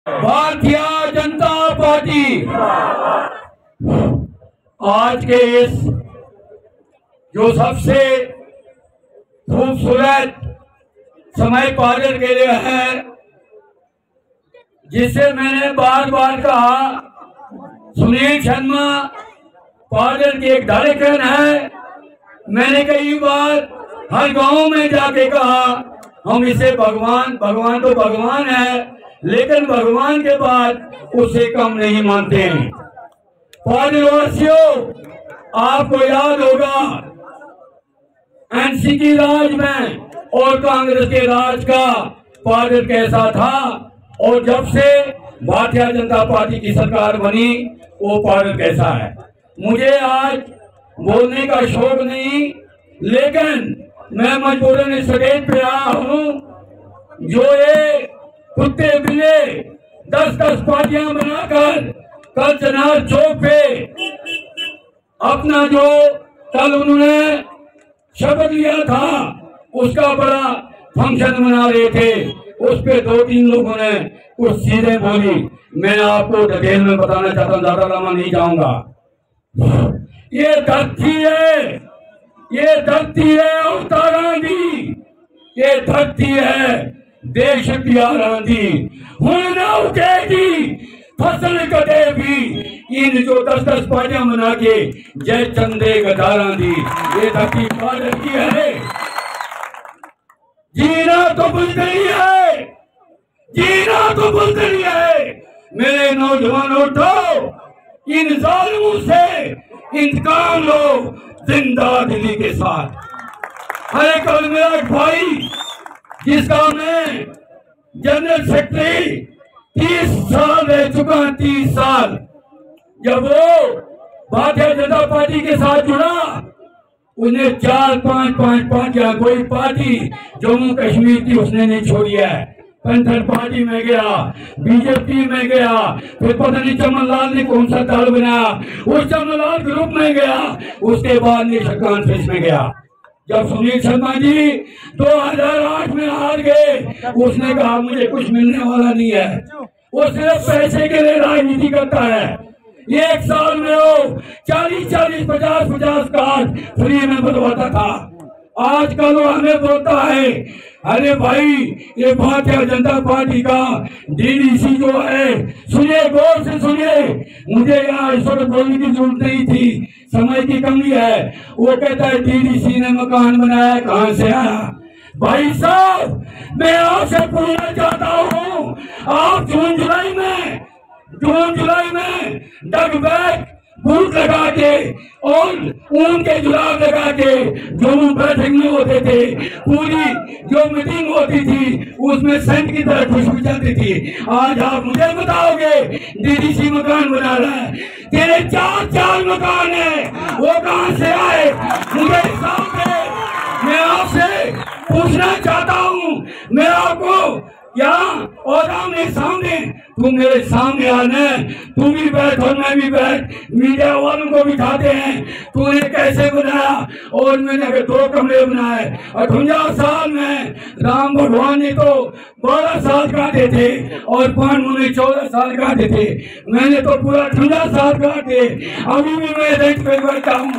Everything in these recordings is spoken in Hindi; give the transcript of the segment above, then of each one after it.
भारतीय जनता पार्टी आज के इस जो सबसे खूबसूरत समय पालन के लिए है, जिसे मैंने बार बार कहा, सुनील शर्मा पालन की एक धड़कन है। मैंने कई बार हर गांव में जाके कहा, हम इसे भगवान तो भगवान है, लेकिन भगवान के बाद उसे कम नहीं मानते हैं। पादवासियों, आपको याद होगा एनसी की राज में और कांग्रेस के राज का पादर कैसा था, और जब से भारतीय जनता पार्टी की सरकार बनी वो पादर कैसा है। मुझे आज बोलने का शौक नहीं, लेकिन मैं मजबूरन इस स्टेज पे आया हूँ। जो ये कुत्ते बिल्ले 10-10 पार्टियां बनाकर कल चनार चौक पे अपना जो कल उन्होंने शपथ लिया था उसका बड़ा फंक्शन मना रहे थे, उस पे 2-3 लोगों ने कुछ चीजें बोली। मैं आपको डिटेल में बताना चाहता हूँ, ज्यादा लंबा नहीं जाऊंगा। ये धरती है, ये धरती है अवतारा दी, ये धरती है देश की आराधी। हुण ना उठेगी फसल कटेगी, इन जो 10-10 पार्टियां बना के जय चंदे गदारा दी। ये धरती भारत की है, जीना तो बुलंदी है, जीना तो बुलंदी है। मेरे नौजवान उठो, इन जालिमों से इंतकाम लो जिंदा दिली के साथ। अरे कल मेरा एक भाई जिसका मैं जनरल सेक्रेटरी 30 साल रह चुका, 30 साल, जब वो भारतीय जनता पार्टी के साथ जुड़ा, उन्हें 4-5 पार्टियां, कोई पार्टी जम्मू कश्मीर की उसने नहीं छोड़ी है। पैंथर पार्टी में गया, बीजेपी में गया, फिर पता नहीं चमनलाल ने कौन सा दल बनाया, उस चमनलाल ग्रुप में गया, उसके बाद नेशनल कॉन्फ्रेंस में गया। जब सुनील शर्मा जी 2008 में हार गए, उसने कहा मुझे कुछ मिलने वाला नहीं है। वो सिर्फ पैसे के लिए राजनीति करता है। एक साल में वो 40-40, 50-50 कार्ड फ्री में बनवाता था। आजकल वो हमें बोलता है, अरे भाई ये भारतीय जनता पार्टी का डीडीसी जो है, सुनिए गौर से सुनिए, मुझे यहाँ इस वक्त बोलने की जरूरत नहीं थी, समय की कमी है। वो कहता है डीडीसी ने मकान बनाया, कहाँ से आया? भाई साहब, मैं आपसे पूछना चाहता हूँ, आप जून जुलाई में डग बैग बूट लगा के और ऊन के जुलाब लगा के जो बैठक में होते थे, पूरी जो मीटिंग होती थी उसमें सेंट की तरह खुशबू चलती थी। आज आप मुझे बताओगे डीडीसी मकान बना रहा है, तेरे 4 मकान है, वो कहां से आए? मुझे हिसाब दे। मैं आपसे पूछना चाहता हूँ, मैं आपको यहाँ और सामने तुम मेरे सामने आना, तू भी बैठ और मैं भी बैठ, मीडिया वालों को बिठाते हैं, तूने कैसे बनाया और मैंने 2 कमरे बनाए। 58 साल में राम भगवान ने तो 12 साल काटे थे और पांडवों ने 14 साल काटे थे, मैंने तो पूरा 58 साल काटे। अभी भी मैं रेंट पे बैठा हूँ,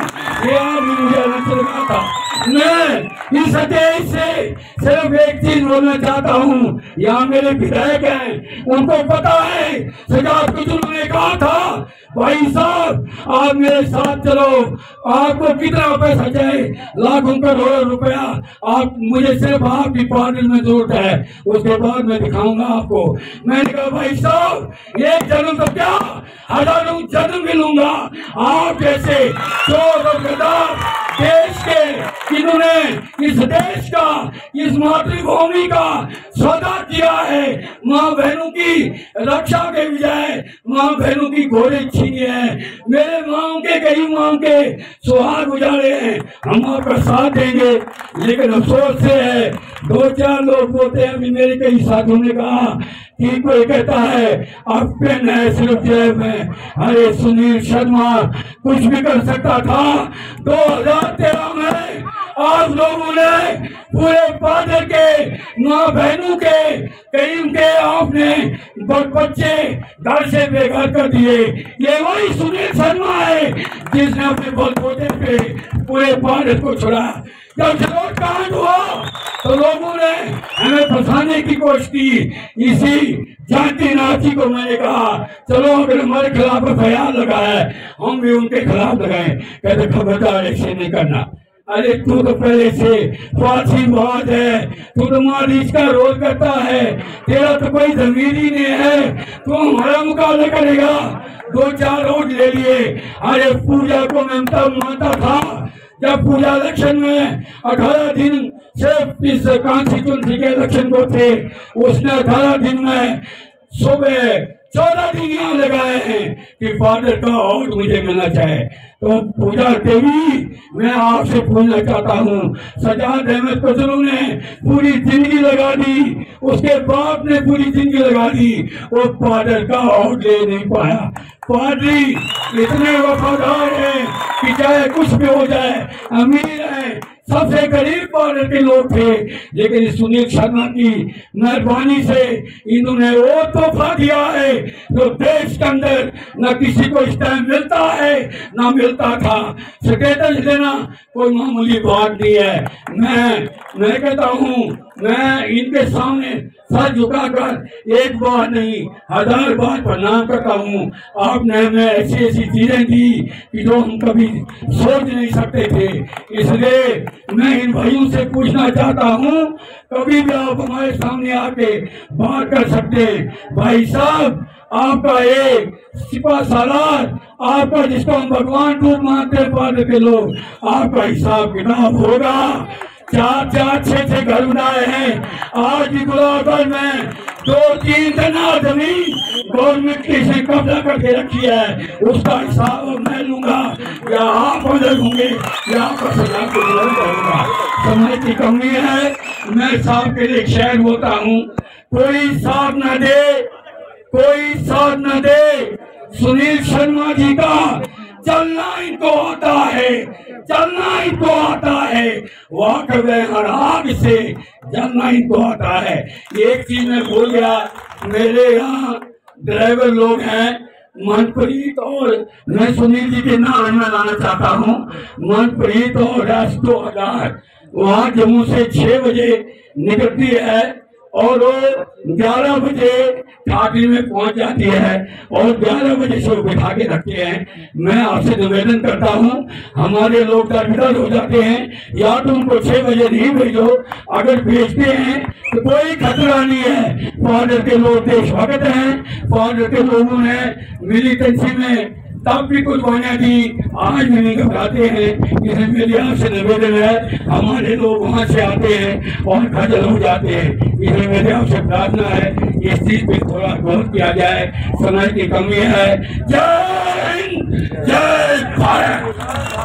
ये आज भी मुझे अच्छा लगा था। मैं इस देश से सिर्फ एक चीज बोलना चाहता हूँ, यहाँ मेरे विधायक हैं, उनको पता है सजाद कुतुब ने कहा था, भाई साहब आप मेरे साथ चलो, आपको कितना पैसा चाहिए, लाखों करोड़ों रुपया, आप मुझे सिर्फ आपकी पार्टी में जरूरत है, उसके बाद मैं दिखाऊंगा आपको। मैंने कहा भाई साहब एक जन्म तो क्या, हजारों जन्म मिलूंगा। आप जैसे चोर और गद्दार देश के, इन्होंने इस देश का, इस मातृभूमि का सौदा किया है, माँ बहनों की रक्षा के बजाय माँ बहनों की घोड़े छीने हैं। मेरे माँ के, कई माँ के सुहाग उजाड़े हैं, हम आपका साथ देंगे। लेकिन अफसोस से है 2-4 लोग बोलते हैं, अभी मेरे कई साथियों ने कहा कि कोई कहता है अब पेन है सिर्फ जेब में। अरे सुनील शर्मा कुछ भी कर सकता था। 2013 में आप लोगों ने पूरे बॉर्डर के माँ बहनों के कई के आपने बच्चे घर से बेघर कर दिए। ये वही सुनील शर्मा है जिसने अपने बलबूते पे पूरे भारत को छोड़ा। जब जरूर कांड हुआ तो लोगों ने हमें फंसाने की कोशिश की। इसी जाति नाची को मैंने कहा चलो अगर हमारे खिलाफ बयान लगा है हम भी उनके खिलाफ लगाए। कहते खबरदार ऐसे नहीं करना। अरे तू तो पहले से फांसी बहुत है, तू तो मालिश का रोल करता है, तेरा तो कोई जमीन ही नहीं है, तू हमारा मुकाबला करेगा। 2-4 वोट ले लिए। अरे पूजा को मैं तब मानता था जब पूजा इलेक्शन में 18 दिन सिर्फ इस कॉन्स्टिट्यूंसी के इलेक्शन को थे, उसने 18 दिन में सुबह 14 दिन यहाँ लगाए हैं कि फादर का वोट मुझे मिलना चाहिए। तो पूजा देवी मैं आपसे पूछना चाहता हूँ, सजाद अहमद कजरू ने पूरी जिंदगी लगा दी, उसके बाप ने पूरी जिंदगी लगा दी, वो फादर का वोट ले नहीं पाया। पादरी इतने वफादार है कि चाहे कुछ भी हो जाए, अमीर है, सबसे गरीब पार्टी के लोग थे, लेकिन सुनील शर्मा की मेहरबानी से इन्होंने वो तोहफा दिया है जो देश के अंदर न किसी को इस टाइम मिलता है न मिलता था। सेक्रेटरी देना कोई मामूली बात नहीं है। मैं कहता हूँ, मैं इनके सामने सर झुकाकर एक बार नहीं 1000 बार प्रणाम करता हूँ। आपने हमें ऐसी ऐसी चीजें दी कि जो हम कभी सोच नहीं सकते थे। इसलिए मैं इन भाइयों से पूछना चाहता हूँ, कभी भी आप हमारे सामने आके बात कर सकते हैं। भाई साहब, आपका एक सिपा सालार, आपका जिसको हम भगवान रूप मानते हैं पार्टी के लोग, आपका हिसाब किताब होगा। 4-4, 6-6 घर बनाए हैं। आज भी गुलाबगढ़ में 2-3 जना जमीन गवर्नमेंट से कब्जा करके रखी है, उसका हिसाब मैं लूंगा या आप अलग होंगे या आपका सजा को करूंगा। समय की कमी है, मैं साहब के लिए शहर बोलता हूँ, कोई साथ न दे, कोई साथ न दे। सुनील शर्मा जी का चलना इनको आता है, चलना इनको आता है, वाकई हर आग से जलना इनको आता है। एक चीज मैं भूल गया, मेरे यहाँ ड्राइवर लोग हैं मनप्रीत, और मैं सुनील जी के नाम में लाना चाहता हूँ। मनप्रीत और राष्ट्र 2000 वहाँ जम्मू से 6 बजे निकलती है और वो 11 बजे ठाकरी में पहुंच जाती है और 11 बजे से बिठा के रखते हैं। मैं आपसे निवेदन करता हूं, हमारे लोग दरबदर हो जाते हैं, या तो उनको 6 बजे नहीं भेजो, अगर भेजते हैं तो कोई खतरा नहीं है। फॉर्डर के लोग देशभक्त हैं, फॉर्डर के लोगों ने मिलिटेंसी में तब भी कुछ बना दी, आज भी नहीं घबराते हैं। इसलिए मेरी आपसे निवेदन है, हमारे लोग वहाँ से आते हैं और खजल हो जाते हैं, इसलिए मेरे आपसे प्रार्थना है इस चीज पे थोड़ा गौर किया जाए। समय की कमी है। जय हिंद, जय भारत।